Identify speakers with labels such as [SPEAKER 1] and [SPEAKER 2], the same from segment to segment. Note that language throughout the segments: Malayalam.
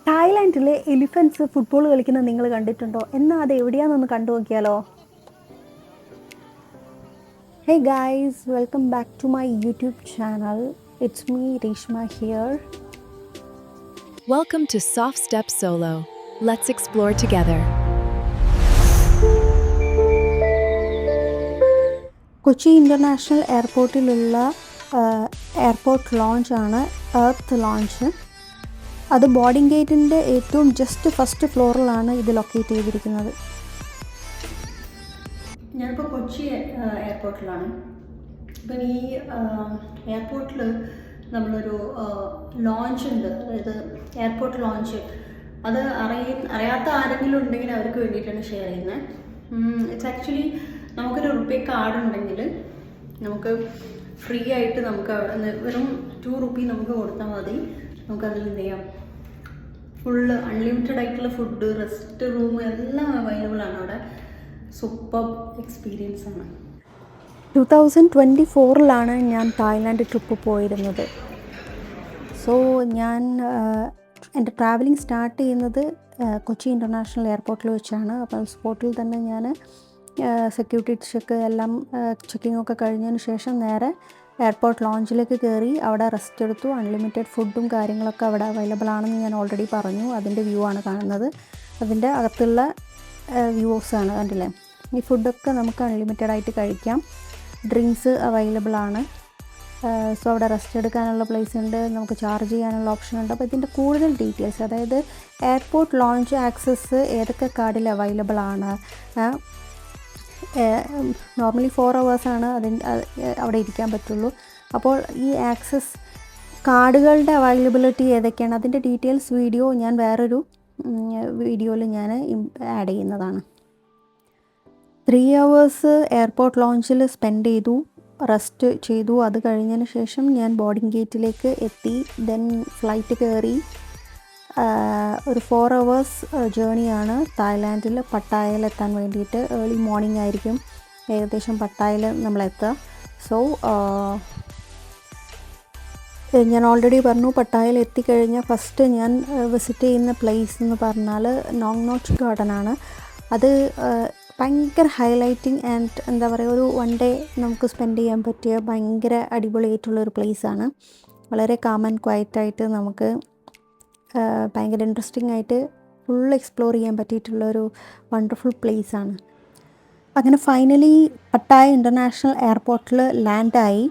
[SPEAKER 1] തായ്ലാൻഡിലെ എലിഫൻസ് ഫുട്ബോൾ കളിക്കുന്നത് നിങ്ങൾ കണ്ടിട്ടുണ്ടോ? എന്നാൽ അത് എവിടെയാണെന്നൊന്ന് കണ്ടു നോക്കിയാലോ? Hey guys, welcome back to my YouTube channel. It's me Reshma here.
[SPEAKER 2] Welcome to Soft Step Solo. Let's explore together.
[SPEAKER 1] Kochi international എയർപോർട്ടിലുള്ള എയർപോർട്ട് ലോഞ്ചാണ് എർത്ത് ലോഞ്ച്. അത് ബോർഡിംഗ് ഗേറ്റിൻ്റെ ഏറ്റവും ജസ്റ്റ് ഫസ്റ്റ് ഫ്ലോറിലാണ് ഇത് ലൊക്കേറ്റ് ചെയ്തിരിക്കുന്നത്. ഞാനിപ്പോൾ കൊച്ചി എയർപോർട്ടിലാണ്. അപ്പം ഈ എയർപോർട്ടിൽ നമ്മളൊരു ലോഞ്ച് ഉണ്ട്, അതായത് എയർപോർട്ട് ലോഞ്ച്. അത് അറിയാത്ത ആരെങ്കിലും ഉണ്ടെങ്കിൽ അവർക്ക് വേണ്ടിയിട്ടാണ് ഷെയർ ചെയ്യുന്നത്. ഇറ്റ്സ് ആക്ച്വലി നമുക്കൊരു റുപ്പേ കാർഡ് ഉണ്ടെങ്കിൽ നമുക്ക് ഫ്രീ ആയിട്ട് നമുക്ക് അവിടെ നിന്ന് വെറും 2 റുപ്പി നമുക്ക് കൊടുത്താൽ മതി. നമുക്കതിൽ എന്ത് ചെയ്യാം, ഫുള്ള് അൺലിമിറ്റഡ് ആയിട്ടുള്ള ഫുഡ്, റെസ്റ്റ് റൂം എല്ലാം അവൈലബിൾ ആണ് അവിടെ. സൂപ്പർ എക്സ്പീരിയൻസ് ആണ്. 2024 ഞാൻ തായ്ലാൻഡ് ട്രിപ്പ് പോയിരുന്നത്. സോ ഞാൻ എൻ്റെ ട്രാവലിംഗ് സ്റ്റാർട്ട് ചെയ്യുന്നത് കൊച്ചി ഇൻ്റർനാഷണൽ എയർപോർട്ടിൽ വെച്ചാണ്. അപ്പം സ്പോട്ടിൽ തന്നെ ഞാൻ സെക്യൂരിറ്റി ചെക്ക് എല്ലാം ചെക്കിംഗ് ഒക്കെ കഴിഞ്ഞതിന് ശേഷം നേരെ എയർപോർട്ട് ലോഞ്ചിലേക്ക് കയറി അവിടെ റെസ്റ്റ് എടുത്തു. അൺലിമിറ്റഡ് ഫുഡും കാര്യങ്ങളൊക്കെ അവിടെ അവൈലബിൾ ആണെന്ന് ഞാൻ ഓൾറെഡി പറഞ്ഞു. അതിൻ്റെ വ്യൂ ആണ് കാണുന്നത്. അതിൻ്റെ അകത്തുള്ള വ്യൂസാണ് കണ്ടില്ലേ. ഈ ഫുഡൊക്കെ നമുക്ക് അൺലിമിറ്റഡ് ആയിട്ട് കഴിക്കാം. ഡ്രിങ്ക്സ് അവൈലബിൾ ആണ്. സോ അവിടെ റെസ്റ്റ് എടുക്കാനുള്ള പ്ലേസ് ഉണ്ട്, നമുക്ക് ചാർജ് ചെയ്യാനുള്ള ഓപ്ഷൻ ഉണ്ട്. അപ്പോൾ ഇതിൻ്റെ കൂടുതൽ ഡീറ്റെയിൽസ്, അതായത് എയർപോർട്ട് ലോഞ്ച് ആക്സസ് ഏതൊക്കെ കാർഡിൽ അവൈലബിൾ ആണ്. നോർമലി 4 hours അവിടെ ഇരിക്കാൻ പറ്റുള്ളൂ. അപ്പോൾ ഈ ആക്സസ് കാർഡുകളുടെ അവൈലബിലിറ്റി ഏതൊക്കെയാണ്, അതിൻ്റെ ഡീറ്റെയിൽസ് വീഡിയോ ഞാൻ വേറൊരു വീഡിയോയിൽ ഞാൻ ആഡ് ചെയ്യുന്നതാണ്. 3 hours എയർപോർട്ട് ലോഞ്ചിൽ സ്പെൻഡ് ചെയ്തു, റെസ്റ്റ് ചെയ്തു. അത് കഴിഞ്ഞതിന് ശേഷം ഞാൻ ബോർഡിംഗ് ഗേറ്റിലേക്ക് എത്തി. ദെൻ ഫ്ലൈറ്റ് കയറി. ഒരു 4 hours ജേണിയാണ് തായ്ലാൻഡിൽ പട്ടായയിൽ എത്താൻ വേണ്ടിയിട്ട്. ഏർലി മോർണിംഗ് ആയിരിക്കും ഏകദേശം പട്ടായയിൽ നമ്മളെത്തുക. സോ ഞാൻ ഓൾറെഡി പറഞ്ഞു, പട്ടായയിൽ എത്തിക്കഴിഞ്ഞാൽ ഫസ്റ്റ് ഞാൻ വിസിറ്റ് ചെയ്യുന്ന പ്ലേസ് എന്ന് പറഞ്ഞാൽ നോങ് നോച്ച് ഗാർഡൻ ആണ്. അത് ഭയങ്കര ഹൈലൈറ്റിങ് ആൻഡ് എന്താ പറയുക, ഒരു 1 day നമുക്ക് സ്പെൻഡ് ചെയ്യാൻ പറ്റിയ ഭയങ്കര അടിപൊളിയായിട്ടുള്ളൊരു പ്ലേസാണ്. വളരെ കാം ആൻഡ് ക്വയറ്റായിട്ട് നമുക്ക് ഭയങ്കര ഇൻട്രസ്റ്റിംഗ് ആയിട്ട് ഫുൾ എക്സ്പ്ലോർ ചെയ്യാൻ പറ്റിയിട്ടുള്ളൊരു വണ്ടർഫുൾ പ്ലേസാണ്. അങ്ങനെ ഫൈനലി പട്ടായ ഇൻ്റർനാഷണൽ എയർപോർട്ടിൽ ലാൻഡായി.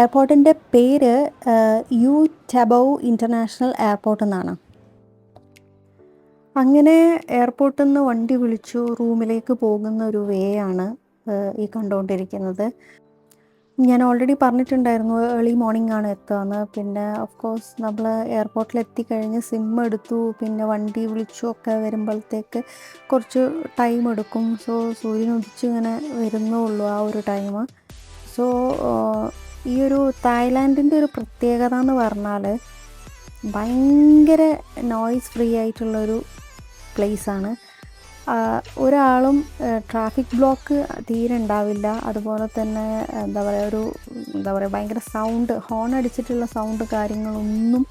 [SPEAKER 1] എയർപോർട്ടിൻ്റെ പേര് യു ടാബോ ഇൻ്റർനാഷണൽ എയർപോർട്ട് എന്നാണ്. അങ്ങനെ എയർപോർട്ടിൽ നിന്ന് വണ്ടി വിളിച്ചു റൂമിലേക്ക് പോകുന്ന ഒരു വേ ആണ് ഈ കണ്ടുകൊണ്ടിരിക്കുന്നത്. ഞാൻ ഓൾറെഡി പറഞ്ഞിട്ടുണ്ടായിരുന്നു ഏർലി മോർണിംഗ് ആണ് എത്തുകയെന്ന്. പിന്നെ ഓഫ് കോഴ്സ് നമ്മൾ എയർപോർട്ടിൽ എത്തിക്കഴിഞ്ഞ് സിം എടുത്തു, പിന്നെ വണ്ടി വിളിച്ചു ഒക്കെ വരുമ്പോഴത്തേക്ക് കുറച്ച് ടൈം എടുക്കും. സോ സൂര്യൻ ഉദിച്ചിങ്ങനെ വരുന്നുള്ളൂ ആ ഒരു ടൈം. സോ ഈ ഒരു തായ്ലാൻഡിൻ്റെ ഒരു പ്രത്യേകത എന്ന് പറഞ്ഞാൽ ഭയങ്കര നോയ്സ് ഫ്രീ ആയിട്ടുള്ളൊരു പ്ലേസാണ്. ഒരാളും ട്രാഫിക് ബ്ലോക്ക് തീരെ ഉണ്ടാവില്ല. അതുപോലെ തന്നെ എന്താ പറയുക ഭയങ്കര സൗണ്ട്, ഹോൺ അടിച്ചിട്ടുള്ള സൗണ്ട് കാര്യങ്ങളൊന്നും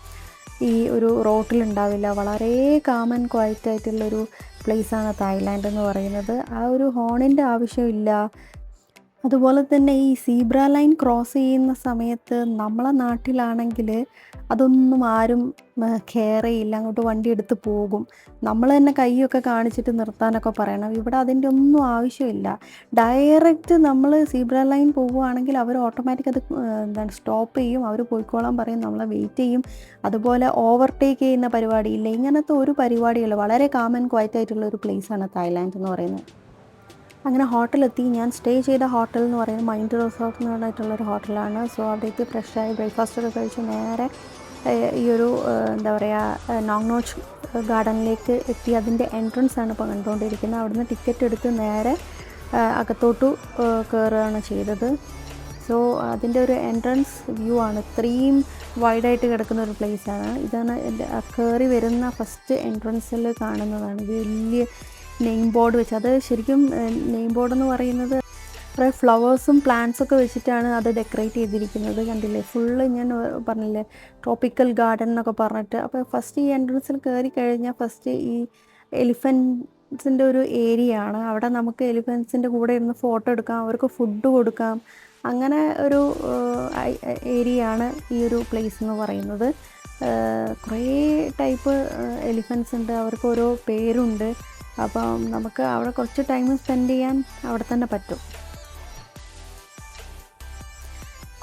[SPEAKER 1] ഈ ഒരു റോട്ടിലുണ്ടാവില്ല. വളരെ കാം ആൻഡ് ക്വയറ്റ് ആയിട്ടുള്ളൊരു പ്ലേസാണ് തായ്ലാൻഡ് എന്ന് പറയുന്നത്. ആ ഒരു ഹോണിൻ്റെ ആവശ്യമില്ല. അതുപോലെ തന്നെ ഈ സീബ്ര ലൈൻ ക്രോസ് ചെയ്യുന്ന സമയത്ത് നമ്മളെ നാട്ടിലാണെങ്കിൽ അതൊന്നും ആരും കെയർ ചെയ്യില്ല, അങ്ങോട്ട് വണ്ടി എടുത്ത് പോകും. നമ്മൾ തന്നെ കൈയൊക്കെ കാണിച്ചിട്ട് നിർത്താനൊക്കെ പറയണം. ഇവിടെ അതിൻ്റെ ഒന്നും ആവശ്യമില്ല. ഡയറക്റ്റ് നമ്മൾ സീബ്ര ലൈൻ പോവുകയാണെങ്കിൽ അവർ ഓട്ടോമാറ്റിക് അത് സ്റ്റോപ്പ് ചെയ്യും, അവർ പോയിക്കോളാൻ പറയും, നമ്മളെ വെയിറ്റ് ചെയ്യും. അതുപോലെ ഓവർടേക്ക് ചെയ്യുന്ന പരിപാടിയില്ല, ഇങ്ങനത്തെ ഒരു പരിപാടിയില്ല. വളരെ കാം ആൻഡ് ക്വയറ്റ് ആയിട്ടുള്ള ഒരു പ്ലേസാണ് തായ്ലാൻഡ് എന്ന് പറയുന്നത്. അങ്ങനെ ഹോട്ടലെത്തി. ഞാൻ സ്റ്റേ ചെയ്ത ഹോട്ടൽ എന്ന് പറയുന്നത് മൈൻഡ് റിസോർട്ട് എന്ന് പറഞ്ഞിട്ടുള്ളൊരു ഹോട്ടലാണ്. സോ അവിടേക്ക് ഫ്രഷായി ബ്രേക്ക്ഫാസ്റ്റൊക്കെ കഴിച്ച് നേരെ ഈ ഒരു എന്താ പറയുക നോങ് നോച്ച് ഗാർഡനിലേക്ക് എത്തി. അതിൻ്റെ എൻട്രൻസ് ആണ് ഇപ്പോൾ കണ്ടുകൊണ്ടിരിക്കുന്നത്. അവിടുന്ന് ടിക്കറ്റ് എടുത്ത് നേരെ അകത്തോട്ട് കയറുകയാണ് ചെയ്തത്. സോ അതിൻ്റെ ഒരു എൻട്രൻസ് വ്യൂ ആണ്. ഇത്രയും വൈഡായിട്ട് കിടക്കുന്ന ഒരു പ്ലേസാണ്. ഇതാണ് കയറി വരുന്ന ഫസ്റ്റ് എൻട്രൻസിൽ കാണുന്നതാണ്. ഇത് വലിയ നെയിം ബോർഡ് വെച്ച്, അത് ശരിക്കും നെയിം ബോർഡെന്ന് പറയുന്നത് കുറേ ഫ്ലവേഴ്സും പ്ലാന്റ്സൊക്കെ വെച്ചിട്ടാണ് അത് ഡെക്കറേറ്റ് ചെയ്തിരിക്കുന്നത്. കണ്ടില്ലേ, ഫുള്ള് ഞാൻ പറഞ്ഞില്ലേ ട്രോപ്പിക്കൽ ഗാർഡൻ എന്നൊക്കെ പറഞ്ഞിട്ട്. അപ്പോൾ ഫസ്റ്റ് ഈ എൻട്രൻസിൽ കയറി കഴിഞ്ഞാൽ ഫസ്റ്റ് ഈ എലിഫൻസിൻ്റെ ഒരു ഏരിയ ആണ്. അവിടെ നമുക്ക് എലിഫൻസിൻ്റെ കൂടെ ഇരുന്ന് ഫോട്ടോ എടുക്കാം, അവർക്ക് ഫുഡ് കൊടുക്കാം. അങ്ങനെ ഒരു ഏരിയ ആണ് ഈ ഒരു പ്ലേസ് എന്ന് പറയുന്നത്. കുറേ ടൈപ്പ് എലിഫൻസ് ഉണ്ട്, അവർക്ക് ഓരോ പേരുണ്ട്. അപ്പം നമുക്ക് അവിടെ കുറച്ച് ടൈം സ്പെൻഡ് ചെയ്യാൻ അവിടെ തന്നെ പറ്റും.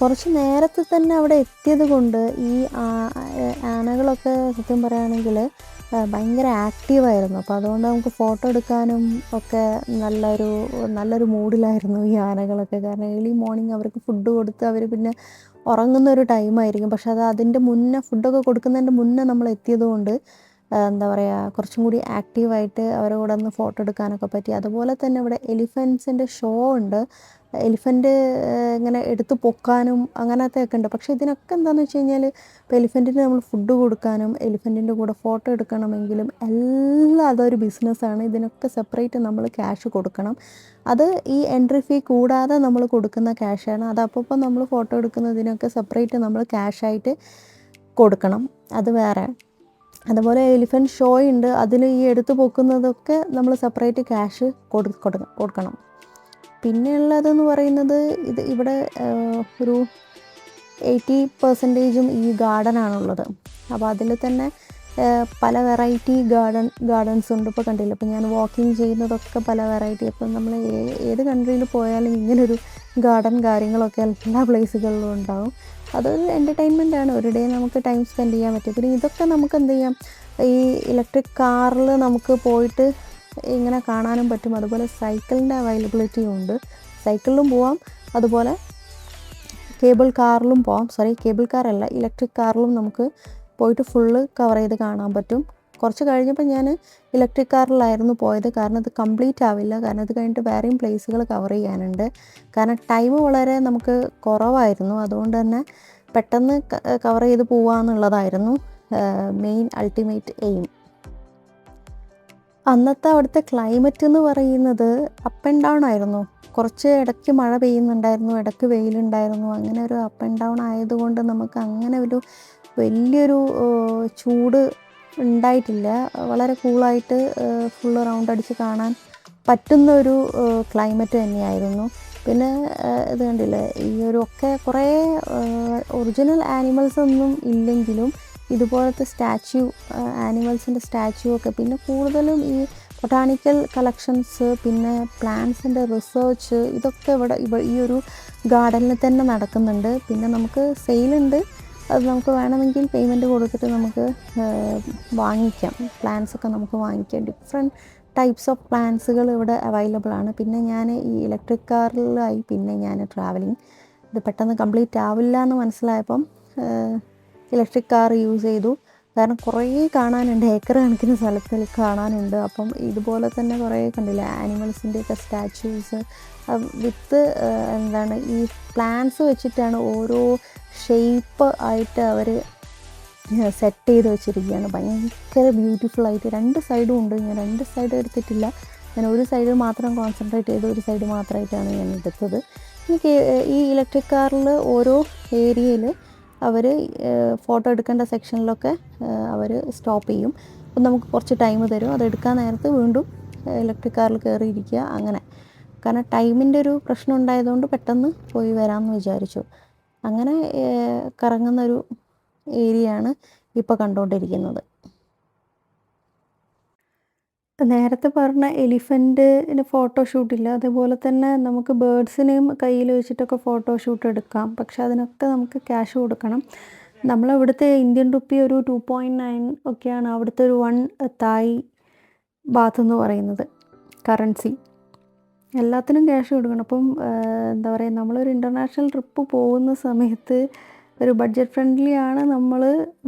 [SPEAKER 1] കുറച്ച് നേരത്തെ തന്നെ അവിടെ എത്തിയത് കൊണ്ട് ഈ ആനകളൊക്കെ സത്യം പറയുകയാണെങ്കിൽ ഭയങ്കര ആക്റ്റീവായിരുന്നു. അപ്പോൾ അതുകൊണ്ട് നമുക്ക് ഫോട്ടോ എടുക്കാനും ഒക്കെ നല്ലൊരു മൂഡിലായിരുന്നു ഈ ആനകളൊക്കെ. കാരണം ഏർലി മോർണിംഗ് അവർക്ക് ഫുഡ് കൊടുത്ത് അവർ പിന്നെ ഉറങ്ങുന്നൊരു ടൈമായിരിക്കും. പക്ഷെ അതിൻ്റെ മുന്നേ ഫുഡൊക്കെ കൊടുക്കുന്നതിൻ്റെ മുന്നേ നമ്മൾ എത്തിയത് കൊണ്ട് എന്താ പറയുക, കുറച്ചും കൂടി ആക്റ്റീവായിട്ട് അവരുടെ കൂടെ ഒന്ന് ഫോട്ടോ എടുക്കാനൊക്കെ പറ്റി. അതുപോലെ തന്നെ ഇവിടെ എലിഫൻസിൻ്റെ ഷോ ഉണ്ട്. എലിഫൻറ്റ് ഇങ്ങനെ എടുത്ത് പൊക്കാനും അങ്ങനത്തെ ഒക്കെ ഉണ്ട്. പക്ഷേ ഇതിനൊക്കെ എന്താണെന്ന് വെച്ച് കഴിഞ്ഞാൽ ഇപ്പോൾ എലിഫൻറ്റിന് നമ്മൾ ഫുഡ് കൊടുക്കാനും എലിഫൻറ്റിൻ്റെ കൂടെ ഫോട്ടോ എടുക്കണമെങ്കിലും എല്ലാം അതൊരു ബിസിനസ്സാണ്. ഇതിനൊക്കെ സെപ്പറേറ്റ് നമ്മൾ ക്യാഷ് കൊടുക്കണം. അത് ഈ എൻട്രി ഫീ കൂടാതെ നമ്മൾ കൊടുക്കുന്ന ക്യാഷാണ്. അത് അപ്പോൾ നമ്മൾ ഫോട്ടോ എടുക്കുന്നതിനൊക്കെ സെപ്പറേറ്റ് നമ്മൾ ക്യാഷായിട്ട് കൊടുക്കണം, അത് വേറെ. അതുപോലെ എലിഫൻറ്റ് ഷോ ഉണ്ട്, അതിൽ ഈ എടുത്ത് പൊക്കുന്നതൊക്കെ നമ്മൾ സെപ്പറേറ്റ് ക്യാഷ് കൊടുക്കണം. പിന്നെയുള്ളതെന്ന് പറയുന്നത് ഇവിടെ ഒരു 80% ഈ ഗാർഡനാണുള്ളത്. അപ്പോൾ അതിൽ തന്നെ പല വെറൈറ്റി ഗാർഡൻസ് ഉണ്ട്. ഇപ്പോൾ കണ്ടില്ല, ഇപ്പോൾ ഞാൻ വാക്കിംഗ് ചെയ്യുന്നതൊക്കെ പല വെറൈറ്റി. അപ്പം നമ്മൾ ഏത് കൺട്രിയിൽ പോയാലും ഇങ്ങനൊരു ഗാർഡൻ കാര്യങ്ങളൊക്കെ എല്ലാ പ്ലേസുകളിലും ഉണ്ടാവും. അതൊരു എൻ്റർടൈൻമെൻ്റ് ആണ്, ഒരു ഡേ നമുക്ക് ടൈം സ്പെൻഡ് ചെയ്യാൻ പറ്റും. പിന്നെ ഇതൊക്കെ നമുക്ക് എന്ത് ചെയ്യാം, ഈ ഇലക്ട്രിക് കാറിൽ നമുക്ക് പോയിട്ട് ഇങ്ങനെ കാണാനും പറ്റും. അതുപോലെ സൈക്കിളിൻ്റെ അവൈലബിലിറ്റിയും ഉണ്ട്, സൈക്കിളിലും പോവാം. അതുപോലെ കേബിൾ കാറല്ല, ഇലക്ട്രിക് കാറിലും നമുക്ക് പോയിട്ട് ഫുള്ള് കവർ ചെയ്ത് കാണാൻ പറ്റും. കുറച്ച് കഴിഞ്ഞപ്പോൾ ഞാൻ ഇലക്ട്രിക് കാറിലായിരുന്നു പോയത്, കാരണം ഇത് കംപ്ലീറ്റ് ആവില്ല. കാരണം ഇത് കഴിഞ്ഞിട്ട് വേറെയും പ്ലേസുകൾ കവർ ചെയ്യാനുണ്ട്. കാരണം ടൈം വളരെ നമുക്ക് കുറവായിരുന്നു. അതുകൊണ്ട് തന്നെ പെട്ടെന്ന് കവർ ചെയ്ത് പോവാന്നുള്ളതായിരുന്നു മെയിൻ അൾട്ടിമേറ്റ് എയിം. അന്നത്തെ അവിടുത്തെ ക്ലൈമറ്റ് എന്ന് പറയുന്നത് അപ്പ് ആൻഡ് ഡൗൺ ആയിരുന്നു. കുറച്ച് ഇടയ്ക്ക് മഴ പെയ്യുന്നുണ്ടായിരുന്നു, ഇടയ്ക്ക് വെയിലുണ്ടായിരുന്നു. അങ്ങനെ ഒരു അപ്പ് ആൻഡ് ഡൗൺ ആയതുകൊണ്ട് നമുക്ക് അങ്ങനെ ഒരു വലിയൊരു ചൂട് ഉണ്ടായിട്ടില്ല. വളരെ കൂളായിട്ട് ഫുള്ള് റൗണ്ട് അടിച്ച് കാണാൻ പറ്റുന്ന ഒരു ക്ലൈമറ്റ് തന്നെയായിരുന്നു. പിന്നെ ഇത് കണ്ടില്ലേ, ഈ ഒരു ഒക്കെ കുറേ ഒറിജിനൽ ആനിമൽസ് ഒന്നും ഇല്ലെങ്കിലും ഇതുപോലത്തെ ആനിമൽസിൻ്റെ സ്റ്റാച്യു ഒക്കെ, പിന്നെ കൂടുതലും ഈ ബൊട്ടാണിക്കൽ കളക്ഷൻസ്, പിന്നെ പ്ലാന്റ്സിൻ്റെ റിസർച്ച്, ഇതൊക്കെ ഇവിടെ ഈ ഒരു ഗാർഡനിൽ തന്നെ നടക്കുന്നുണ്ട്. പിന്നെ നമുക്ക് സെയിലുണ്ട്, അത് നമുക്ക് വേണമെങ്കിൽ പേയ്മെൻറ്റ് കൊടുത്തിട്ട് നമുക്ക് വാങ്ങിക്കാം. പ്ലാന്റ്സൊക്കെ നമുക്ക് വാങ്ങിക്കാം. ഡിഫറെൻറ്റ് ടൈപ്സ് ഓഫ് പ്ലാന്റ്സുകൾ ഇവിടെ അവൈലബിൾ ആണ്. പിന്നെ ഞാൻ ഈ ഇലക്ട്രിക് കാറിലായി പിന്നെ ഞാൻ ട്രാവലിംഗ് ഇത് പെട്ടെന്ന് കംപ്ലീറ്റ് ആവില്ല എന്ന് മനസ്സിലായപ്പം ഇലക്ട്രിക് കാർ യൂസ് ചെയ്തു. കാരണം കുറേ കാണാനുണ്ട്, ഏക്കർ കണക്കിന് സ്ഥലത്തിൽ കാണാനുണ്ട്. അപ്പം ഇതുപോലെ തന്നെ കുറേ കണ്ടില്ല ആനിമൽസിൻ്റെയൊക്കെ സ്റ്റാച്യൂസ് വിത്ത് ഈ പ്ലാന്റ്സ് വെച്ചിട്ടാണ് ഓരോ ഷേപ്പ് ആയിട്ട് അവർ സെറ്റ് ചെയ്ത് വെച്ചിരിക്കുകയാണ്. ഭയങ്കര ബ്യൂട്ടിഫുള്ളായിട്ട് രണ്ട് സൈഡും ഉണ്ട്. ഞാൻ രണ്ട് സൈഡും എടുത്തിട്ടില്ല, ഞാൻ ഒരു സൈഡ് മാത്രം കോൺസെൻട്രേറ്റ് ചെയ്ത് ഒരു സൈഡ് മാത്രമായിട്ടാണ് ഞാൻ എടുത്തത്. എനിക്ക് ഈ ഇലക്ട്രിക് കാറിൽ ഓരോ ഏരിയയിൽ അവർ ഫോട്ടോ എടുക്കേണ്ട സെക്ഷനിലൊക്കെ അവർ സ്റ്റോപ്പ് ചെയ്യും. അപ്പം നമുക്ക് കുറച്ച് ടൈം തരും, അതെടുക്കാൻ നേരത്ത് വീണ്ടും ഇലക്ട്രിക് കാറിൽ കയറിയിരിക്കുക അങ്ങനെ. കാരണം ടൈമിൻ്റെ ഒരു പ്രശ്നം ഉണ്ടായതുകൊണ്ട് പെട്ടെന്ന് പോയി വരാമെന്ന് വിചാരിച്ചു. അങ്ങനെ കറങ്ങുന്നൊരു ഏരിയയാണ് ഇപ്പോൾ കണ്ടുകൊണ്ടിരിക്കുന്നത്. നേരത്തെ പറഞ്ഞ എലിഫൻറ്റിന് ഫോട്ടോഷൂട്ടില്ല, അതുപോലെ തന്നെ നമുക്ക് ബേഡ്സിനെയും കയ്യിൽ വെച്ചിട്ടൊക്കെ ഫോട്ടോഷൂട്ട് എടുക്കാം. പക്ഷെ അതിനൊക്കെ നമുക്ക് ക്യാഷ് കൊടുക്കണം. നമ്മളിവിടുത്തെ ഇന്ത്യൻ റുപ്പി ഒരു 2.9 ഒക്കെയാണ് അവിടുത്തെ ഒരു 1 തായ് ബാത്ത് എന്ന് പറയുന്നത് കറൻസി. എല്ലാത്തിനും ക്യാഷ് കൊടുക്കണം. അപ്പം എന്താ പറയുക, നമ്മളൊരു ഇൻ്റർനാഷണൽ ട്രിപ്പ് പോകുന്ന സമയത്ത് ഒരു ബഡ്ജറ്റ് ഫ്രണ്ട്ലി ആണ് നമ്മൾ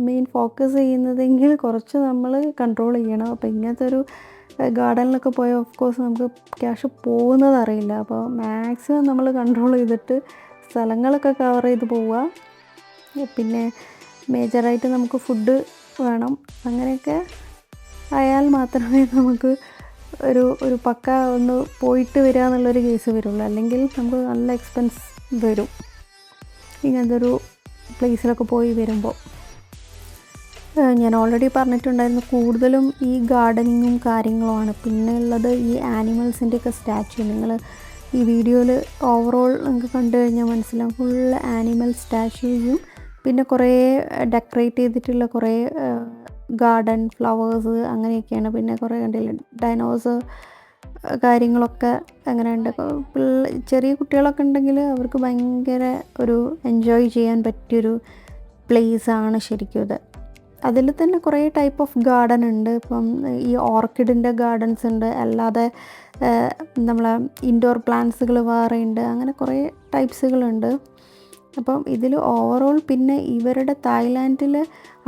[SPEAKER 1] മെയിൻ ഫോക്കസ് ചെയ്യുന്നതെങ്കിൽ കുറച്ച് നമ്മൾ കൺട്രോൾ ചെയ്യണം. അപ്പോൾ ഇങ്ങനത്തെ ഒരു ഗാർഡനിലൊക്കെ പോയാൽ ഓഫ് കോഴ്സ് നമുക്ക് ക്യാഷ് പോകുന്നത് അറിയില്ല. അപ്പോൾ മാക്സിമം നമ്മൾ കൺട്രോൾ ചെയ്തിട്ട് സ്ഥലങ്ങളൊക്കെ കവർ ചെയ്ത് പോവുക. പിന്നെ മേജറായിട്ട് നമുക്ക് ഫുഡ് വേണം. അങ്ങനെയൊക്കെ ആയാൽ മാത്രമേ നമുക്ക് ഒരു പക്ക ഒന്ന് പോയിട്ട് വരിക എന്നുള്ളൊരു കേസ് വരുള്ളൂ. അല്ലെങ്കിൽ നമുക്ക് നല്ല എക്സ്പെൻസ് വരും ഇങ്ങനത്തെ ഒരു പ്ലേസിലൊക്കെ പോയി വരുമ്പോൾ. ഞാൻ ഓൾറെഡി പറഞ്ഞിട്ടുണ്ടായിരുന്നു, കൂടുതലും ഈ ഗാർഡനിങ്ങും കാര്യങ്ങളുമാണ്. പിന്നെ ഉള്ളത് ഈ ആനിമൽസിൻ്റെയൊക്കെ സ്റ്റാച്ചു. നിങ്ങൾ ഈ വീഡിയോയിൽ ഓവറോൾ നിങ്ങൾക്ക് കണ്ടു കഴിഞ്ഞാൽ മനസ്സിലാവും, ഫുള്ള് ആനിമൽ സ്റ്റാച്യൂസും പിന്നെ കുറേ ഡെക്കറേറ്റ് ചെയ്തിട്ടുള്ള കുറേ ഗാർഡൻ ഫ്ലവേഴ്സ് അങ്ങനെയൊക്കെയാണ്. പിന്നെ കുറേ കണ്ടില്ല ഡൈനോസർ കാര്യങ്ങളൊക്കെ അങ്ങനെയുണ്ട്. ചെറിയ കുട്ടികളൊക്കെ ഉണ്ടെങ്കിൽ അവർക്ക് ഭയങ്കര ഒരു എൻജോയ് ചെയ്യാൻ പറ്റിയൊരു പ്ലേസാണ് ശരിക്കും ഇത്. അതിൽ തന്നെ കുറേ ടൈപ്പ് ഓഫ് ഗാർഡൻ ഉണ്ട്. ഇപ്പം ഈ ഓർക്കിഡിൻ്റെ ഗാർഡൻസ് ഉണ്ട്, അല്ലാതെ നമ്മളെ ഇൻഡോർ പ്ലാന്റ്സുകൾ വേറെ ഉണ്ട്, അങ്ങനെ കുറേ ടൈപ്സുകളുണ്ട്. അപ്പം ഇതിൽ ഓവറോൾ പിന്നെ ഇവരുടെ തായ്ലാൻഡിൽ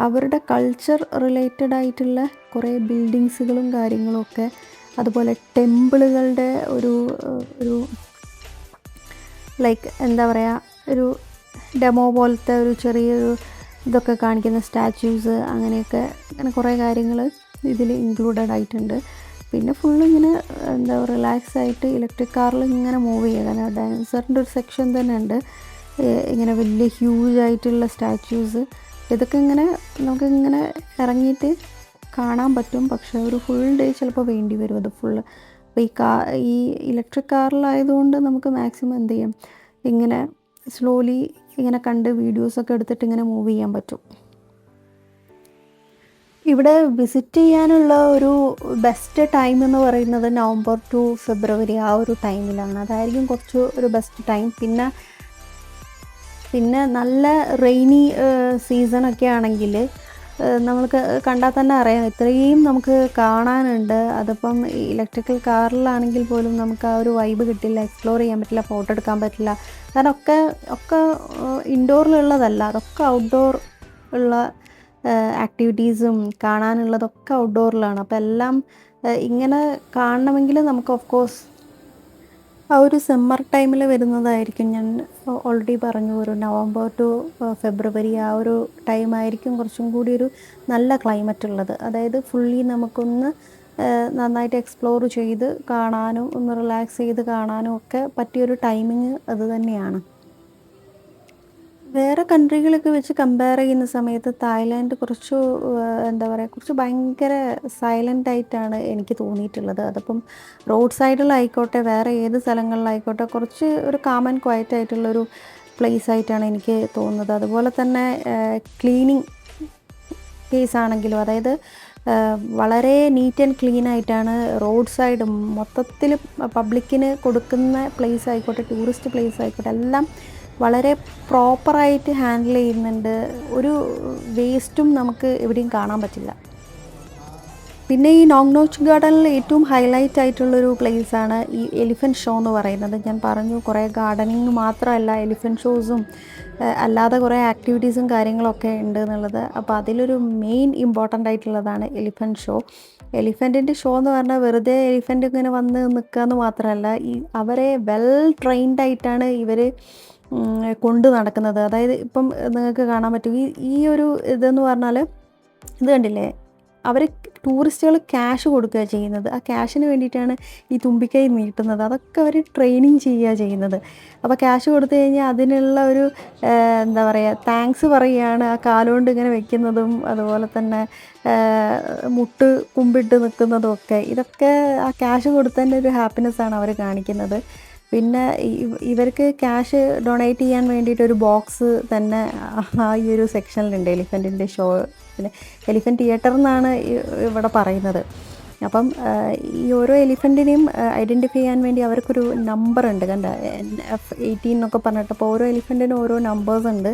[SPEAKER 1] അവരുടെ കൾച്ചർ റിലേറ്റഡ് ആയിട്ടുള്ള കുറേ ബിൽഡിങ്സുകളും കാര്യങ്ങളുമൊക്കെ, അതുപോലെ ടെമ്പിളുകളുടെ ഒരു ലൈക്ക് എന്താ പറയുക, ഒരു ഡെമോ പോലത്തെ ഒരു ചെറിയൊരു ഇതൊക്കെ കാണിക്കുന്ന സ്റ്റാച്യൂസ് അങ്ങനെ കുറേ കാര്യങ്ങൾ ഇതിൽ ഇൻക്ലൂഡഡ് ആയിട്ടുണ്ട്. പിന്നെ ഫുള്ള് ഇങ്ങനെ എന്താ പറയുക റിലാക്സ് ആയിട്ട് ഇലക്ട്രിക് കാറിൽ ഇങ്ങനെ മൂവ് ചെയ്യുക. കാരണം ഡൈനോസറിൻ്റെ ഒരു സെക്ഷൻ തന്നെ ഉണ്ട്, ഇങ്ങനെ വലിയ ഹ്യൂജ് ആയിട്ടുള്ള സ്റ്റാച്യൂസ്. ഇതൊക്കെ ഇങ്ങനെ നമുക്കിങ്ങനെ ഇറങ്ങിയിട്ട് കാണാൻ പറ്റും. പക്ഷേ ഒരു ഫുൾ ഡേ ചിലപ്പോൾ വേണ്ടി വരും അത് ഫുള്ള്. അപ്പോൾ ഈ ഇലക്ട്രിക് കാറിലായതുകൊണ്ട് നമുക്ക് മാക്സിമം എന്ത് ചെയ്യാം, ഇങ്ങനെ സ്ലോലി ഇങ്ങനെ കണ്ട് വീഡിയോസൊക്കെ എടുത്തിട്ട് ഇങ്ങനെ മൂവ് ചെയ്യാൻ പറ്റും. ഇവിടെ വിസിറ്റ് ചെയ്യാനുള്ള ഒരു ബെസ്റ്റ് ടൈം എന്ന് പറയുന്നത് നവംബർ ടു ഫെബ്രുവരി ആ ഒരു ടൈമിലാണ്. അതായിരിക്കും കുറച്ച് ഒരു ബെസ്റ്റ് ടൈം. പിന്നെ നല്ല റെയിനി സീസണൊക്കെ ആണെങ്കിൽ നമുക്ക് കണ്ടാൽ തന്നെ അറിയാം ഇത്രയും നമുക്ക് കാണാനുണ്ട്. അതിപ്പം ഇലക്ട്രിക്കൽ കാറിലാണെങ്കിൽ പോലും നമുക്ക് ആ ഒരു വൈബ് കിട്ടില്ല, എക്സ്പ്ലോർ ചെയ്യാൻ പറ്റില്ല, ഫോട്ടോ എടുക്കാൻ പറ്റില്ല. കാരണം ഒക്കെ ഇൻഡോറിലുള്ളതല്ല, അതൊക്കെ ഔട്ട്ഡോർ ഉള്ള ആക്ടിവിറ്റീസും കാണാനുള്ളതൊക്കെ ഔട്ട്ഡോറിലാണ്. അപ്പോൾ എല്ലാം ഇങ്ങനെ കാണണമെങ്കിൽ നമുക്ക് ഓഫ് കോഴ്സ് ആ ഒരു സമ്മർ ടൈമിൽ വരുന്നതായിരിക്കും. ഞാൻ ഓൾറെഡി പറഞ്ഞു, ഒരു നവംബർ ടു ഫെബ്രുവരി ആ ഒരു ടൈമായിരിക്കും കുറച്ചും കൂടി ഒരു നല്ല ക്ലൈമറ്റ് ഉള്ളത്. അതായത് ഫുള്ളി നമുക്കൊന്ന് നന്നായിട്ട് എക്സ്പ്ലോർ ചെയ്ത് കാണാനും ഒന്ന് റിലാക്സ് ചെയ്ത് കാണാനും ഒക്കെ പറ്റിയൊരു ടൈമിങ് അത് തന്നെയാണ്. വേറെ കൺട്രികളൊക്കെ വെച്ച് കമ്പയർ ചെയ്യുന്ന സമയത്ത് തായ്ലാൻഡ് കുറച്ച് എന്താ പറയുക, കുറച്ച് ഭയങ്കര സൈലൻ്റ് ആയിട്ടാണ് എനിക്ക് തോന്നിയിട്ടുള്ളത്. അതിപ്പം റോഡ് സൈഡിലായിക്കോട്ടെ വേറെ ഏത് സ്ഥലങ്ങളിലായിക്കോട്ടെ കുറച്ച് ഒരു കാം ആൻഡ് ക്വയറ്റ് ആയിട്ടുള്ളൊരു പ്ലേസ് ആയിട്ടാണ് എനിക്ക് തോന്നുന്നത്. അതുപോലെ തന്നെ ക്ലീനിങ് കേസ് ആണെങ്കിലും, അതായത് വളരെ നീറ്റ് ആൻഡ് ക്ലീൻ ആയിട്ടാണ് റോഡ് സൈഡ് മൊത്തത്തിൽ പബ്ലിക്കിന് കൊടുക്കുന്ന പ്ലേസ് ആയിക്കോട്ടെ ടൂറിസ്റ്റ് പ്ലേസ് ആയിക്കോട്ടെ എല്ലാം വളരെ പ്രോപ്പറായിട്ട് ഹാൻഡിൽ ചെയ്യുന്നുണ്ട്. ഒരു വേസ്റ്റും നമുക്ക് എവിടെയും കാണാൻ പറ്റില്ല. പിന്നെ ഈ നോങ് നോച്ച് ഗാർഡനിൽ ഏറ്റവും ഹൈലൈറ്റ് ആയിട്ടുള്ളൊരു പ്ലേസാണ് ഈ എലിഫൻറ്റ് ഷോ എന്ന് പറയുന്നത്. ഞാൻ പറഞ്ഞു കുറേ ഗാർഡനിങ് മാത്രമല്ല എലിഫൻറ്റ് ഷോസും അല്ലാതെ കുറേ ആക്ടിവിറ്റീസും കാര്യങ്ങളൊക്കെ ഉണ്ട് എന്നുള്ളത്. അപ്പോൾ അതിലൊരു മെയിൻ ഇമ്പോർട്ടൻ്റ് ആയിട്ടുള്ളതാണ് എലിഫൻറ്റ് ഷോ. എലിഫൻറ്റിൻ്റെ ഷോ എന്ന് പറഞ്ഞാൽ വെറുതെ എലിഫൻറ്റ് ഇങ്ങനെ വന്ന് നിൽക്കുക എന്ന് മാത്രമല്ല, അവരെ വെൽ ട്രെയിൻഡ് ആയിട്ടാണ് ഇവർ കൊണ്ട് നടക്കുന്നത്. അതായത് ഇപ്പം നിങ്ങൾക്ക് കാണാൻ പറ്റും ഈ ഒരു ഇതെന്ന് പറഞ്ഞാൽ ഇത് കണ്ടില്ലേ, അവർ ടൂറിസ്റ്റുകൾ ക്യാഷ് കൊടുക്കുക ചെയ്യുന്നത്. ആ ക്യാഷിന് വേണ്ടിയിട്ടാണ് ഈ തുമ്പിക്കൈ നീട്ടുന്നത്. അതൊക്കെ അവർ ട്രെയിനിങ് ചെയ്യുക ചെയ്യുന്നത്. അപ്പോൾ ക്യാഷ് കൊടുത്തു കഴിഞ്ഞാൽ അതിനുള്ള ഒരു എന്താ പറയുക താങ്ക്സ് പറയുകയാണ് ആ കാലുകൊണ്ട് ഇങ്ങനെ വെക്കുന്നതും അതുപോലെ തന്നെ മുട്ട് കുമ്പിട്ട് നിൽക്കുന്നതും ഒക്കെ. ഇതൊക്കെ ആ ക്യാഷ് കൊടുത്തതിൻ്റെ ഒരു ഹാപ്പിനെസ്സാണ് അവർ കാണിക്കുന്നത്. പിന്നെ ഇവർക്ക് ക്യാഷ് ഡൊണേറ്റ് ചെയ്യാൻ വേണ്ടിയിട്ടൊരു ബോക്സ് തന്നെ ആ ഈ ഒരു സെക്ഷനിലുണ്ട് എലിഫൻറ്റിൻ്റെ ഷോ. പിന്നെ എലിഫൻറ്റ് തിയേറ്റർ എന്നാണ് ഇവിടെ പറയുന്നത്. അപ്പം ഈ ഓരോ എലിഫൻറ്റിനെയും ഐഡൻറ്റിഫൈ ചെയ്യാൻ വേണ്ടി അവർക്കൊരു നമ്പറുണ്ട്, കണ്ട NF18 എന്നൊക്കെ പറഞ്ഞിട്ട്. അപ്പോൾ ഓരോ എലിഫൻറ്റിനും ഓരോ നമ്പേഴ്സ് ഉണ്ട്.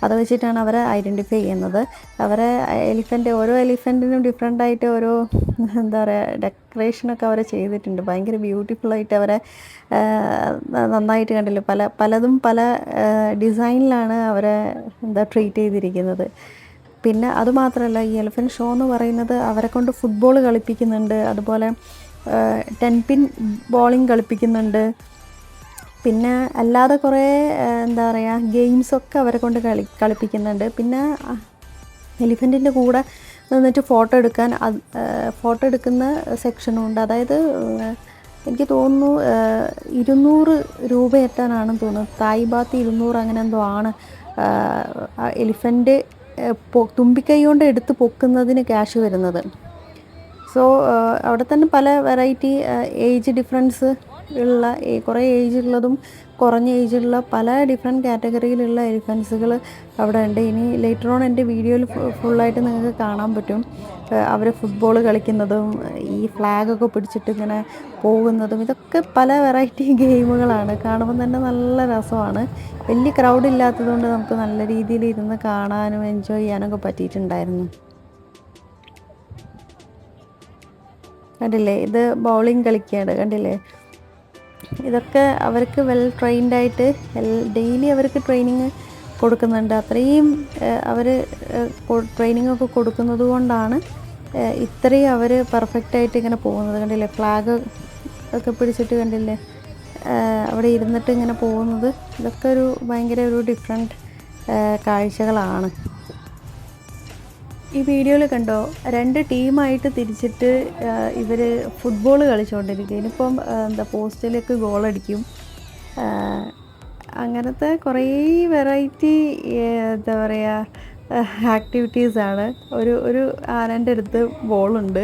[SPEAKER 1] അത് വെച്ചിട്ടാണ് അവരെ ഐഡൻറ്റിഫൈ ചെയ്യുന്നത്. ഓരോ എലിഫൻറ്റിനും ഡിഫറെൻ്റ് ആയിട്ട് ഓരോ എന്താ പറയുക ഡെക്കറേഷനൊക്കെ അവർ ചെയ്തിട്ടുണ്ട്. ഭയങ്കര ബ്യൂട്ടിഫുള്ളായിട്ട് അവരെ നന്നായിട്ട് കണ്ടില്ല, പലതും പല ഡിസൈനിലാണ് അവരെ ട്രീറ്റ് ചെയ്തിരിക്കുന്നത്. പിന്നെ അതുമാത്രമല്ല ഈ എലിഫൻറ്റ് ഷോ എന്ന് പറയുന്നത് അവരെ കൊണ്ട് ഫുട്ബോൾ കളിപ്പിക്കുന്നുണ്ട്, അതുപോലെ 10 പിൻ ബോളിംഗ് കളിപ്പിക്കുന്നുണ്ട്. പിന്നെ അല്ലാതെ കുറേ എന്താ പറയുക ഗെയിംസൊക്കെ അവരെ കൊണ്ട് കളിപ്പിക്കുന്നുണ്ട്. പിന്നെ എലിഫൻറ്റിൻ്റെ കൂടെ നിന്നിട്ട് ഫോട്ടോ എടുക്കുന്ന സെക്ഷനും ഉണ്ട്. അതായത് എനിക്ക് തോന്നുന്നു 200 രൂപ എത്താനാണെന്ന് തോന്നുന്നു. തായ് ബാത്ത് 200 അങ്ങനെ എന്തോ ആണ് എലിഫൻ്റ് തുമ്പിക്കൈ കൊണ്ട് എടുത്ത് പൊക്കുന്നതിന് ക്യാഷ് വരുന്നത്. സോ അവിടെ തന്നെ പല വെറൈറ്റി ഏജ് ഡിഫറൻസ് ഉള്ള കുറേ ഏജ് ഉള്ളതും കുറഞ്ഞ ഏജുള്ള പല ഡിഫറെൻറ്റ് കാറ്റഗറിയിലുള്ള എലിഫൻസുകൾ അവിടെ ഉണ്ട്. ഇനി ലേറ്റർ ഓൺ എൻ്റെ വീഡിയോയിൽ ഫുള്ളായിട്ട് നിങ്ങൾക്ക് കാണാൻ പറ്റും അവർ ഫുട്ബോൾ കളിക്കുന്നതും ഈ ഫ്ലാഗൊക്കെ പിടിച്ചിട്ട് ഇങ്ങനെ പോകുന്നതും. ഇതൊക്കെ പല വെറൈറ്റി ഗെയിമുകളാണ്. കാണുമ്പോൾ തന്നെ നല്ല രസമാണ്. വലിയ ക്രൗഡ് ഇല്ലാത്തതുകൊണ്ട് നമുക്ക് നല്ല രീതിയിൽ ഇരുന്ന് കാണാനും എൻജോയ് ചെയ്യാനൊക്കെ പറ്റിയിട്ടുണ്ടായിരുന്നു. കണ്ടില്ലേ, ഇത് ബൗളിംഗ് കളിക്കുകയാണ്. കണ്ടില്ലേ, ഇതൊക്കെ അവർക്ക് വെൽ ട്രെയിൻഡായിട്ട് ഡെയിലി അവർക്ക് ട്രെയിനിങ് കൊടുക്കുന്നുണ്ട്. അത്രയും അവർ ട്രെയിനിങ് ഒക്കെ കൊടുക്കുന്നത് കൊണ്ടാണ് ഇത്രയും അവർ പെർഫെക്റ്റായിട്ട് ഇങ്ങനെ പോകുന്നത്. കണ്ടില്ലേ, ഫ്ലാഗ് ഒക്കെ പിടിച്ചിട്ട് കണ്ടില്ലേ അവിടെ ഇരുന്നിട്ട് ഇങ്ങനെ പോകുന്നത്. ഇതൊക്കെ ഒരു ഭയങ്കര ഒരു ഡിഫറെൻറ്റ് കാഴ്ചകളാണ്. ഈ വീഡിയോയിൽ കണ്ടോ, 2 ടീമായിട്ട് തിരിച്ചിട്ട് ഇവർ ഫുട്ബോൾ കളിച്ചുകൊണ്ടിരിക്കുക. ഇനിയിപ്പം പോസ്റ്റിലേക്ക് ഗോളടിക്കും. അങ്ങനത്തെ കുറേ വെറൈറ്റി എന്താ പറയുക ആക്ടിവിറ്റീസാണ്. ഒരു ആനൻ്റെ അടുത്ത് ബോളുണ്ട്.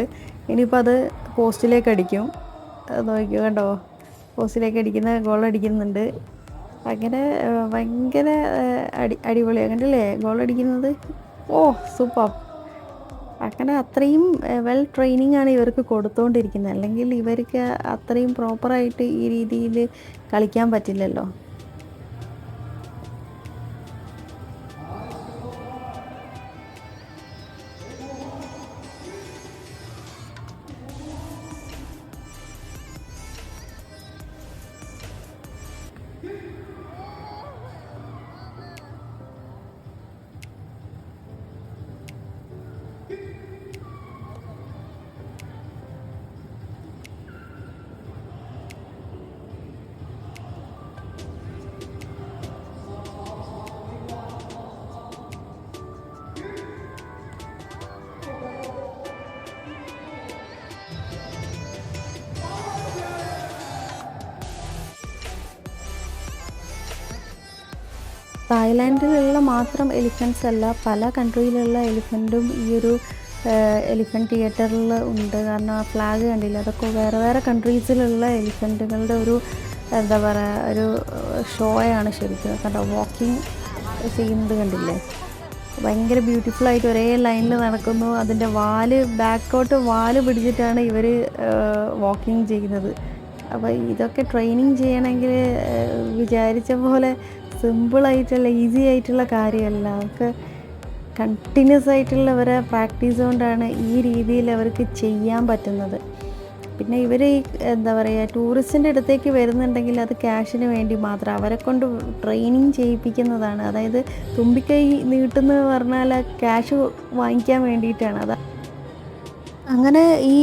[SPEAKER 1] ഇനിയിപ്പോൾ അത് പോസ്റ്റിലേക്ക് അടിക്കും. നോക്കിയോ, കണ്ടോ, പോസ്റ്റിലേക്ക് ഗോളടിക്കുന്നുണ്ട്. അങ്ങനെ ഭയങ്കര അടിപൊളിയാണ്. കണ്ടില്ലേ ഗോളടിക്കുന്നത്. ഓ സൂപ്പർ. അങ്ങനെ അത്രയും വെൽ ട്രെയിനിങ് ആണ് ഇവർക്ക് കൊടുത്തുകൊണ്ടിരിക്കുന്നത്. അല്ലെങ്കിൽ ഇവർക്ക് അത്രയും പ്രോപ്പറായിട്ട് ഈ രീതിയിൽ കളിക്കാൻ പറ്റില്ലല്ലോ. തായ്ലാൻഡിലുള്ള മാത്രം എലിഫൻസ് അല്ല, പല കൺട്രിയിലുള്ള എലിഫൻറ്റും ഈ ഒരു എലിഫൻറ്റ് തിയേറ്ററിൽ ഉണ്ട്. കാരണം ആ ഫ്ലാഗ് കണ്ടില്ല, അതൊക്കെ വേറെ വേറെ കൺട്രീസിലുള്ള എലിഫൻറ്റുകളുടെ ഒരു എന്താ പറയുക ഒരു ഷോയാണ് ശരിക്കും. കണ്ടോ, വാക്കിംഗ് ചെയ്യുന്നത് കണ്ടില്ലേ, ഭയങ്കര ബ്യൂട്ടിഫുള്ളായിട്ട് ഒരേ ലൈനിൽ നടക്കുന്നു. അതിൻ്റെ ബാക്കോട്ട് വാല് പിടിച്ചിട്ടാണ് ഇവർ വാക്കിംഗ് ചെയ്യുന്നത്. അപ്പോൾ ഇതൊക്കെ ട്രെയിനിങ് ചെയ്യണമെങ്കിൽ വിചാരിച്ച പോലെ സിമ്പിളായിട്ടുള്ള ഈസി ആയിട്ടുള്ള കാര്യമല്ല. അവർക്ക് കണ്ടിന്യൂസ് ആയിട്ടുള്ളവരെ പ്രാക്ടീസ് കൊണ്ടാണ് ഈ രീതിയിൽ അവർക്ക് ചെയ്യാൻ പറ്റുന്നത്. പിന്നെ ഇവർ എന്താ പറയുക ടൂറിസ്റ്റിൻ്റെ അടുത്തേക്ക് വരുന്നുണ്ടെങ്കിൽ അത് ക്യാഷിന് വേണ്ടി മാത്രം അവരെ കൊണ്ട് ട്രെയിനിങ് ചെയ്യിപ്പിക്കുന്നതാണ്. അതായത് തുമ്പിക്കൈ നീട്ടുന്നത് പറഞ്ഞാൽ ക്യാഷ് വാങ്ങിക്കാൻ വേണ്ടിയിട്ടാണ്. അങ്ങനെ ഈ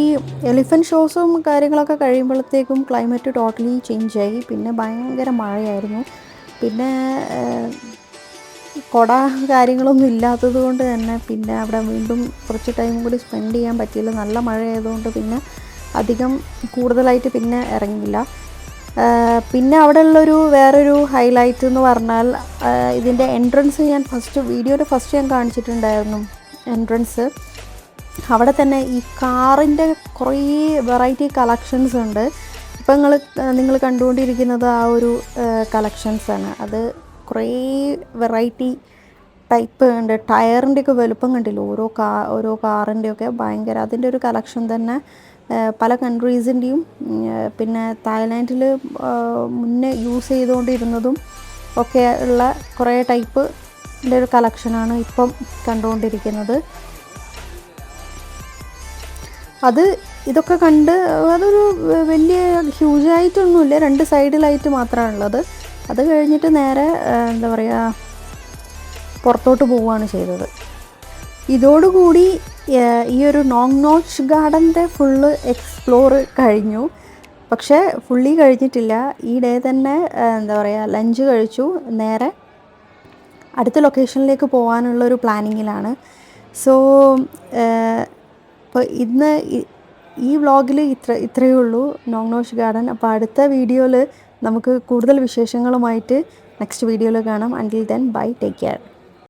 [SPEAKER 1] എലിഫൻറ്റ് ഷോസും കാര്യങ്ങളൊക്കെ കഴിയുമ്പോഴത്തേക്കും ക്ലൈമറ്റ് ടോട്ടലി ചേഞ്ചായി. പിന്നെ ഭയങ്കര മഴയായിരുന്നു. പിന്നെ കുട കാര്യങ്ങളൊന്നും ഇല്ലാത്തത് കൊണ്ട് തന്നെ പിന്നെ അവിടെ വീണ്ടും കുറച്ച് ടൈം കൂടി സ്പെൻഡ് ചെയ്യാൻ പറ്റിയില്ല. നല്ല മഴയായതുകൊണ്ട് പിന്നെ അധികം കൂടുതലായിട്ട് പിന്നെ ഇറങ്ങിയില്ല. പിന്നെ അവിടെ ഉള്ളൊരു വേറൊരു ഹൈലൈറ്റ് എന്ന് പറഞ്ഞാൽ ഇതിൻ്റെ എൻട്രൻസ് ഞാൻ വീഡിയോയുടെ ഫസ്റ്റ് ഞാൻ കാണിച്ചിട്ടുണ്ടായിരുന്നു. എൻട്രൻസ് അവിടെ തന്നെ ഈ കാറിൻ്റെ കുറേ വെറൈറ്റി കളക്ഷൻസ് ഉണ്ട്. ഇപ്പം നിങ്ങൾ കണ്ടുകൊണ്ടിരിക്കുന്നത് ആ ഒരു കളക്ഷൻസാണ്. അത് കുറേ വെറൈറ്റി ടൈപ്പ് ഉണ്ട്. ടയറിൻ്റെയൊക്കെ വലുപ്പം കണ്ടില്ല, ഓരോ കാറിൻ്റെയൊക്കെ ഭയങ്കര അതിൻ്റെ ഒരു കളക്ഷൻ തന്നെ പല കൺട്രീസിൻ്റെയും. പിന്നെ തായ്ലാൻഡിൽ മുന്നേ യൂസ് ചെയ്തുകൊണ്ടിരുന്നതും ഒക്കെ ഉള്ള കുറേ ടൈപ്പിൻ്റെ ഒരു കളക്ഷനാണ് ഇപ്പം കണ്ടുകൊണ്ടിരിക്കുന്നത്. ഇതൊക്കെ കണ്ട് അതൊരു വലിയ ഹ്യൂജായിട്ടൊന്നുമില്ല, 2 സൈഡിലായിട്ട് മാത്രമാണുള്ളത്. അത് കഴിഞ്ഞിട്ട് നേരെ എന്താ പറയുക പുറത്തോട്ട് പോവുകയാണ് ചെയ്തത്. ഇതോടുകൂടി ഈ ഒരു നോങ് നോച്ച് ഗാർഡൻ്റെ ഫുള്ള് എക്സ്പ്ലോർ കഴിഞ്ഞു. പക്ഷേ ഫുള്ളി കഴിഞ്ഞിട്ടില്ല. ഈ ഡേ തന്നെ എന്താ പറയുക ലഞ്ച് കഴിച്ചു നേരെ അടുത്ത ലൊക്കേഷനിലേക്ക് പോകാനുള്ളൊരു പ്ലാനിങ്ങിലാണ്. സോ അപ്പോൾ ഇന്ന് ഈ വ്ളോഗിൽ ഇത്രയേ ഉള്ളൂ നോങ്നോഷ് ഗാർഡൻ. അപ്പോൾ അടുത്ത വീഡിയോയിൽ നമുക്ക് കൂടുതൽ വിശേഷങ്ങളുമായിട്ട് നെക്സ്റ്റ് വീഡിയോയിൽ കാണാം. അൻറ്റിൽ ദെൻ ബൈ, ടേക്ക് കെയർ.